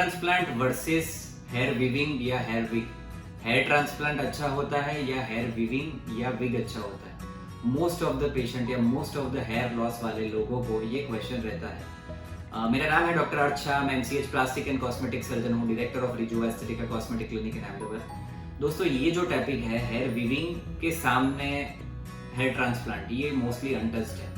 Transplant versus hair viewing या hair wig, hair transplant अच्छा होता है या हेयर विविंग या विग अच्छा होता है? मोस्ट ऑफ द पेशेंट या most of the hair loss वाले लोगों को ये क्वेश्चन रहता है। मेरा नाम है डॉक्टर अर्थ शाह, मैं MCH plastic and cosmetic surgeon हूँ, director of Rejua Aesthetica cosmetic clinic in Ahmedabad. दोस्तों, ये जो टॉपिक है हेयर विविंग के सामने हेयर ट्रांसप्लांट, ये मोस्टली अनटच्ड है।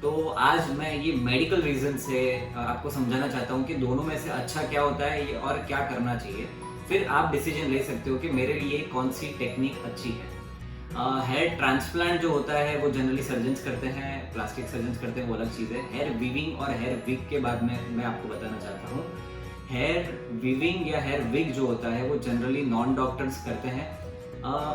तो आज मैं ये मेडिकल रीजन से आपको समझाना चाहता हूँ कि दोनों में से अच्छा क्या होता है और क्या करना चाहिए। फिर आप डिसीजन ले सकते हो कि मेरे लिए कौन सी टेक्निक अच्छी है। हेयर ट्रांसप्लांट जो होता है वो जनरली सर्जन्स करते हैं, प्लास्टिक सर्जन्स करते हैं, वो अलग चीज़ है। हेयर विविंग और हेयर विग के बाद में मैं आपको बताना चाहता हूँ। हेयर विविंग या हेयर विग जो होता है वो जनरली नॉन डॉक्टर्स करते हैं।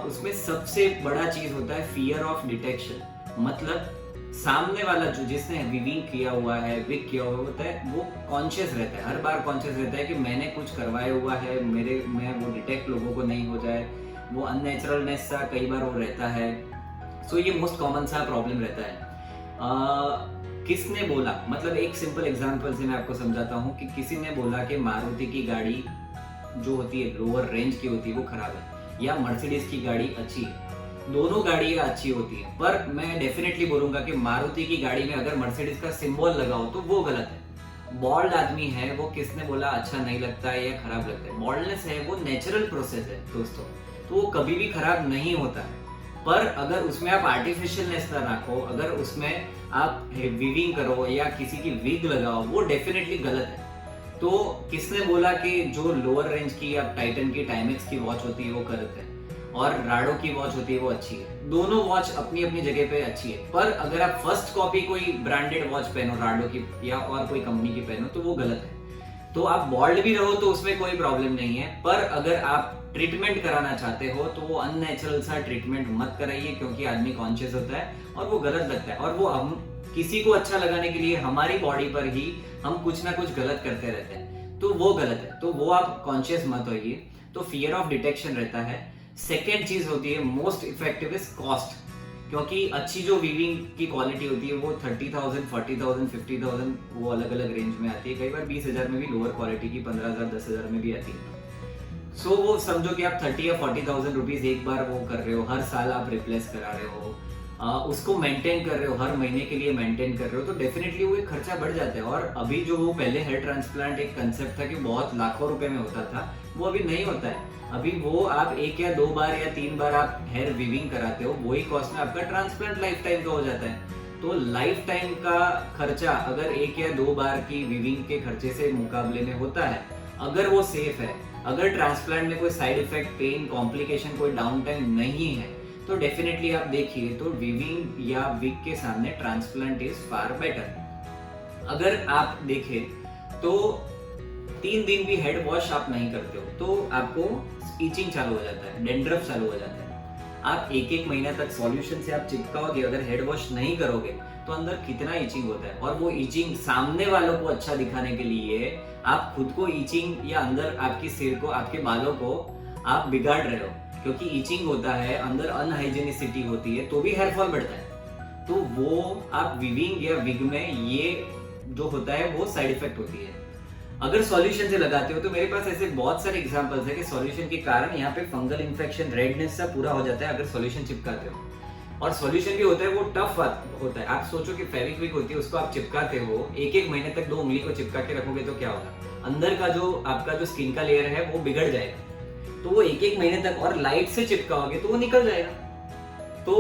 उसमें सबसे बड़ा चीज़ होता है फियर ऑफ डिटेक्शन, मतलब सामने वाला जो जिसने विविंग किया हुआ है, विग किया हुआ होता है, वो कॉन्शियस रहता है, हर बार कॉन्शियस रहता है कि मैंने कुछ करवाया हुआ है, मेरे में वो डिटेक्ट लोगों को नहीं हो जाए, वो अननेचुरलनेस सा कई बार वो रहता है। सो ये मोस्ट कॉमन सा प्रॉब्लम रहता है। किसने बोला, मतलब एक सिंपल एग्जांपल से मैं आपको समझाता हूँ कि किसी ने बोला कि मारुति की गाड़ी जो होती है लोअर रेंज की होती है वो खराब है, या मर्सिडीज की गाड़ी अच्छी है। दोनों गाड़ियाँ अच्छी होती हैं, पर मैं डेफिनेटली बोलूंगा कि मारुति की गाड़ी में अगर मर्सिडीज का सिंबल लगा हो तो वो गलत है। बॉल्ड आदमी है, वो किसने बोला अच्छा नहीं लगता है या खराब लगता है? बॉल्डनेस है वो नेचुरल प्रोसेस है दोस्तों, तो वो कभी भी खराब नहीं होता है। पर अगर उसमें आप आर्टिफिशियलनेस ना रखो, अगर उसमें आप विविंग करो या किसी की विग लगाओ, वो डेफिनेटली गलत है। तो किसने बोला कि जो लोअर रेंज की या टाइटन की टाइमेक्स की वॉच होती है वो गलत है और राडो की वॉच होती है वो अच्छी है? दोनों वॉच अपनी अपनी जगह पे अच्छी है, पर अगर आप फर्स्ट कॉपी कोई ब्रांडेड वॉच पहनो राडो की या और कोई कंपनी की पहनो तो वो गलत है। तो आप बॉल्ड भी रहो तो उसमें कोई प्रॉब्लम नहीं है, पर अगर आप ट्रीटमेंट कराना चाहते हो तो वो अननेचुरल सा ट्रीटमेंट मत कराइए, क्योंकि आदमी कॉन्शियस होता है और वो गलत लगता है, और वो हम किसी को अच्छा लगाने के लिए हमारी बॉडी पर ही हम कुछ ना कुछ गलत करते रहते हैं, तो वो गलत है। तो वो आप कॉन्शियस मत होइए। तो फियर ऑफ डिटेक्शन रहता है। सेकेंड चीज होती है मोस्ट इफेक्टिव इज कॉस्ट, क्योंकि अच्छी जो वीविंग की क्वालिटी होती है वो 30,000, 40,000, 50,000 वो अलग अलग रेंज में आती है। कई बार 20,000 में भी लोअर क्वालिटी की 15,000, 10,000 में भी आती है। सो वो समझो कि आप 30 या 40,000 रुपीज एक बार वो कर रहे हो, हर साल आप रिप्लेस करा रहे हो, उसको मेंटेन कर रहे हो, हर महीने के लिए मेंटेन कर रहे हो, तो डेफिनेटली वो एक खर्चा बढ़ जाता है। और अभी जो वो पहले हेयर ट्रांसप्लांट एक कंसेप्ट था कि बहुत लाखों रुपए में होता था, वो अभी नहीं होता है। अभी वो आप 1 या 2 बार या 3 बार आप हेयर विविंग कराते हो, वही कॉस्ट में आपका ट्रांसप्लांट लाइफ टाइम का हो जाता है। तो लाइफ टाइम का खर्चा अगर 1 या 2 बार की विविंग के खर्चे से मुकाबले में होता है, अगर वो सेफ है, अगर ट्रांसप्लांट में कोई साइड इफेक्ट, पेन, कॉम्प्लिकेशन, कोई डाउन टाइम नहीं है, तो डेफिनेटली आप देखिए तो विविंग या विग के सामने ट्रांसप्लांट इज फार बेटर। अगर आप देखें तो 3 दिन भी हेड वॉश आप नहीं करते हो तो आपको इचिंग चालू हो जाता है, डेंड्रफ चालू हो जाता है। आप 1-1 महीना तक सॉल्यूशन से आप चिपकाओगे, अगर हेड वॉश नहीं करोगे तो अंदर कितना इचिंग होता है। और वो इचिंग सामने वालों को अच्छा दिखाने के लिए आप खुद को इचिंग या अंदर आपकी सिर को, आपके बालों को आप बिगाड़ रहे हो, क्योंकि इचिंग होता है, अंदर अनहाइजीनिसिटी होती है, तो भी हेयर फॉल बढ़ता है। तो वो आप विविंग या विग में ये जो होता है वो साइड इफेक्ट होती है। अगर सॉल्यूशन से लगाते हो तो मेरे पास ऐसे बहुत सारे एग्जांपल्स है कि सॉल्यूशन के कारण यहाँ पे फंगल इन्फेक्शन, रेडनेस सा पूरा हो जाता है अगर सॉल्यूशन चिपकाते हो। और सॉल्यूशन भी होता है वो टफ होता है। आप सोचो कि फेविक्विक होती है, उसको आप चिपकाते हो, 1-1 महीने तक 2 उंगली को चिपका के रखोगे तो क्या होगा? अंदर का जो आपका जो स्किन का लेयर है वो बिगड़ जाएगा। तो वो 1-1 महीने तक, और लाइट से चिपकाओगे तो वो निकल जाएगा। तो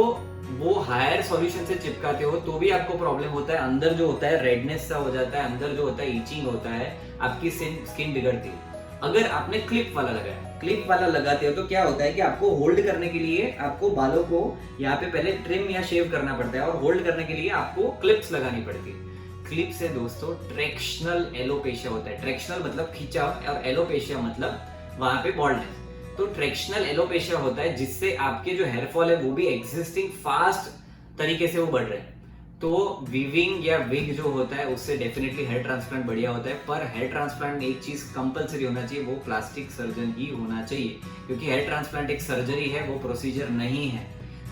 वो हायर सॉल्यूशन से चिपकाते हो तो भी आपको प्रॉब्लम होता है, अंदर जो होता है रेडनेस सा हो जाता है, अंदर जो होता है इचिंग होता है, आपकी स्किन बिगड़ती है। अगर आपने क्लिप वाला लगाया, क्लिप वाला लगाते हो तो क्या होता है कि आपको होल्ड करने के लिए आपको बालों को यहाँ पे पहले ट्रिम या शेव करना पड़ता है, और होल्ड करने के लिए आपको क्लिप्स लगानी पड़ती है। क्लिप से दोस्तों ट्रैक्शनल एलोपेशिया होता है। ट्रैक्शनल मतलब खिंचाव और एलोपेशिया मतलब वहां पे बॉल्डनेस। तो ट्रैक्शनल एलोपेशिया होता है जिससे आपके जो हेयर फॉल है वो भी एग्जिस्टिंग फास्ट तरीके से वो बढ़ रहे हैं। तो विविंग या विग जो होता है उससे डेफिनेटली हेयर ट्रांसप्लांट बढ़िया होता है। पर हेयर ट्रांसप्लांट में एक चीज कंपलसरी होना चाहिए, वो प्लास्टिक सर्जन ही होना चाहिए, क्योंकि हेयर ट्रांसप्लांट एक सर्जरी है, वो प्रोसीजर नहीं है।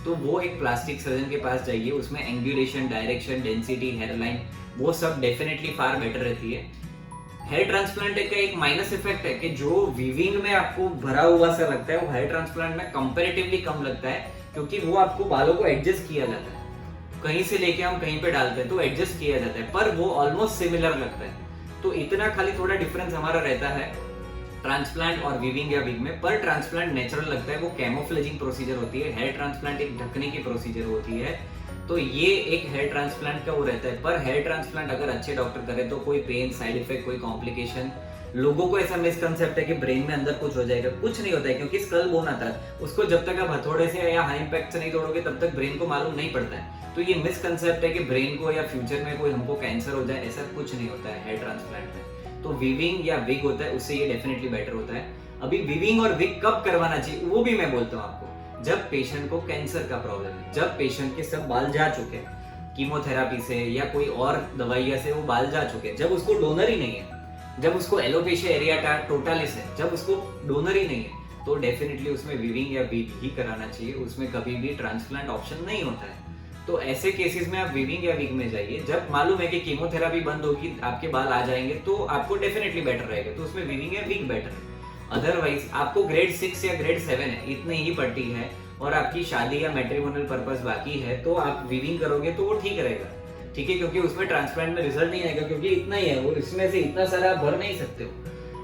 तो वो एक प्लास्टिक सर्जन के पास जाइए, उसमें angulation, direction, density, hair line वो सब डेफिनेटली फार बेटर रहती है। हेयर ट्रांसप्लांट का एक माइनस इफेक्ट है कि जो वीविंग में आपको भरा हुआ सा लगता है वो हेयर ट्रांसप्लांट में कंपैरेटिवली कम लगता है, क्योंकि वो आपको बालों को एडजस्ट किया जाता है, कहीं से लेके हम कहीं पे डालते हैं तो एडजस्ट किया जाता है, पर वो ऑलमोस्ट सिमिलर लगता है। तो इतना खाली थोड़ा डिफरेंस हमारा रहता है ट्रांसप्लांट और वीविंग या विग में। पर ट्रांसप्लांट नेचुरल लगता है, वो कैमोफ्लेजिंग प्रोसीजर होती है, हेयर ट्रांसप्लांट एक ढकने की प्रोसीजर होती है। तो ये एक हेयर ट्रांसप्लांट का वो रहता है। पर हेयर ट्रांसप्लांट अगर अच्छे डॉक्टर करे तो कोई पेन, साइड इफेक्ट, कोई कॉम्प्लिकेशन, लोगों को ऐसा मिसकंसेप्ट है कि ब्रेन में अंदर कुछ हो जाएगा, कुछ नहीं होता है, क्योंकि स्कल बोन आता है, उसको जब तक आप हथौड़े से या हाई इम्पैक्ट से नहीं तोड़ोगे तब तक ब्रेन को मालूम नहीं पड़ता है। तो ये मिसकंसेप्ट है कि ब्रेन को या फ्यूचर में कोई हमको कैंसर हो जाए, ऐसा कुछ नहीं होता है हेयर ट्रांसप्लांट में। तो वीविंग या विग होता है, उससे ये डेफिनेटली बेटर होता है। अभी वीविंग और विग कब करवाना चाहिए वो भी मैं बोलता हूँ आपको, जब पेशेंट को कैंसर का प्रॉब्लम है, जब पेशेंट के सब बाल जा चुके हैं कीमोथेरापी से या कोई और दवाइयां से वो बाल जा चुके हैं, जब उसको डोनर ही नहीं है, जब उसको एलोपेशिया एरियाटा टोटालिस है, जब उसको डोनर ही नहीं है, तो डेफिनेटली उसमें विविंग या विग ही कराना चाहिए, उसमें कभी भी ट्रांसप्लांट ऑप्शन नहीं होता है। तो ऐसे केसेस में आप विविंग या विग में जाइए। जब मालूम है कि कीमोथेरापी बंद होगी, आपके बाल आ जाएंगे, तो आपको डेफिनेटली बेटर रहेगा, तो उसमें विविंग या विग बेटर है। अदरवाइज आपको ग्रेड 6 या ग्रेड 7 है, इतनी ही पट्टी है, और आपकी शादी या मैट्रिमोनियल पर्पस बाकी है, तो आप विविंग करोगे तो वो ठीक रहेगा, ठीक है, क्योंकि उसमें ट्रांसप्लांट में रिजल्ट नहीं आएगा, क्योंकि इतना ही है, और इसमें से इतना सारा आप भर नहीं सकते हो।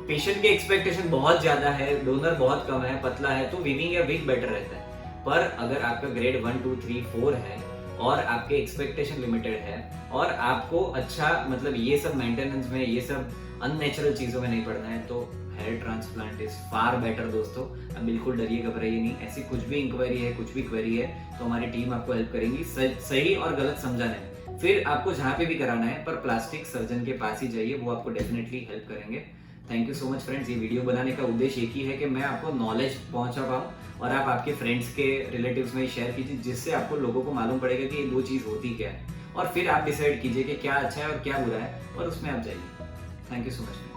पेशेंट की एक्सपेक्टेशन बहुत ज्यादा है, डोनर बहुत कम है, पतला है, तो विविंग या विग बेटर रहता है। पर अगर आपका ग्रेड 1, 2, 3, 4 है और आपके एक्सपेक्टेशन लिमिटेड है और आपको अच्छा मतलब ये सब मेंटेनेंस में, ये सब अननेचुरल चीजों में नहीं पड़ना है, तो hair transplant is far better दोस्तों। अब बिल्कुल डरिए, घबराइए नहीं। ऐसी कुछ भी इंक्वायरी है, कुछ भी क्वेरी है, तो हमारी टीम आपको हेल्प करेंगी सही और गलत समझाने में। फिर आपको जहाँ पे भी कराना है, पर प्लास्टिक सर्जन के पास ही जाइए, वो आपको डेफिनेटली हेल्प करेंगे। Thank you so much friends. ये वीडियो बनाने का उद्देश्य एक ही है कि मैं आपको नॉलेज पहुंचा पाऊँ और आप आपके फ्रेंड्स के रिलेटिव्स में शेयर कीजिए, जिससे आपको लोगों को मालूम पड़ेगा कि ये दो चीज़ होती क्या है, और फिर आप डिसाइड कीजिए कि क्या अच्छा है और क्या बुरा है, और उसमें आप जाइए। Thank you so much.